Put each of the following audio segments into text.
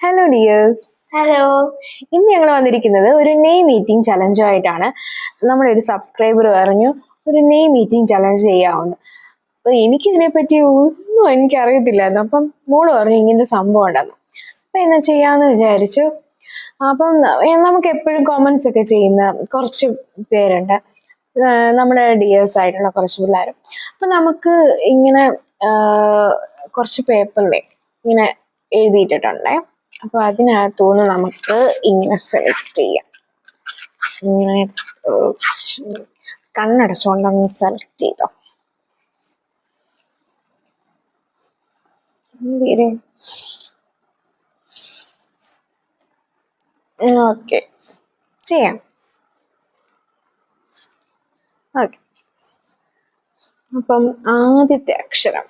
Hello dears. Hello. ഇന്ന് ഞങ്ങൾ വന്നിരിക്കുന്നത് ഒരു നെയിം മീറ്റിംഗ് ചലഞ്ചുമായിട്ടാണ്. നമ്മുടെ ഒരു സബ്സ്ക്രൈബർ പറഞ്ഞു ഒരു നെയിം മീറ്റിംഗ് ചലഞ്ച് ചെയ്യാവുന്നു. അപ്പൊ എനിക്കിതിനെപ്പറ്റി ഒന്നും എനിക്കറിയത്തില്ലായിരുന്നു. അപ്പം മോള് പറഞ്ഞു ഇങ്ങനെ സംഭവം ഉണ്ടെന്ന്. അപ്പൊ എന്നാ ചെയ്യാന്ന് വിചാരിച്ചു. അപ്പം നമുക്ക് എപ്പോഴും കോമൻസ് ഒക്കെ ചെയ്യുന്ന കുറച്ച് പേരുണ്ട്, നമ്മുടെ ഡിയേഴ്സ് ആയിട്ടുള്ള കുറച്ച് പിള്ളേരും. അപ്പൊ നമുക്ക് ഇങ്ങനെ കുറച്ച് പേപ്പറിൽ ഇങ്ങനെ എഴുതിയിട്ടിട്ടുണ്ടേ. അപ്പൊ അതിനകത്തുനിന്ന് നമുക്ക് ഇങ്ങനെ സെലക്ട് ചെയ്യാം. ഇങ്ങനെ കണ്ണടച്ചുകൊണ്ടൊന്ന് സെലക്ട് ചെയ്തോ. ഓക്കെ, ചെയ്യാം. ഓക്കെ, അപ്പം ആദ്യത്തെ അക്ഷരം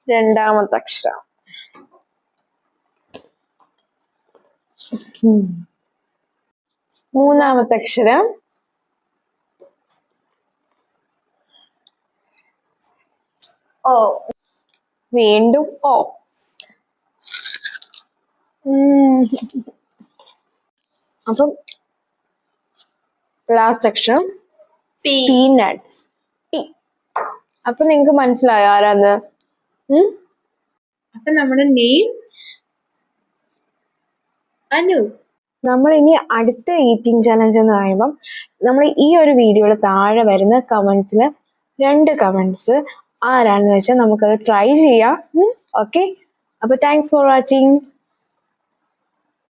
രണ്ടാമത്തെ അക്ഷരം മൂന്നാമത്തെ അക്ഷരം ഓ. വീണ്ടും ഓ. അപ്പം ലാസ്റ്റ് അക്ഷരം പീനട്സ്. അപ്പൊ നിങ്ങക്ക് മനസ്സിലായോ ആരാന്ന്? അപ്പൊ നമ്മുടെ നെയിം അനു. നമ്മൾ ഇനി അടുത്ത ഈറ്റിംഗ് ചലഞ്ച് എന്ന് പറയുമ്പം നമ്മൾ ഈ ഒരു വീഡിയോയുടെ താഴെ വരുന്ന കമന്റ്സിന് 2 കമന്റ്സ് ആരാണെന്ന് വെച്ചാൽ നമുക്കത് ട്രൈ ചെയ്യാം. ഓക്കെ, അപ്പൊ താങ്ക്സ് ഫോർ വാച്ചിങ്.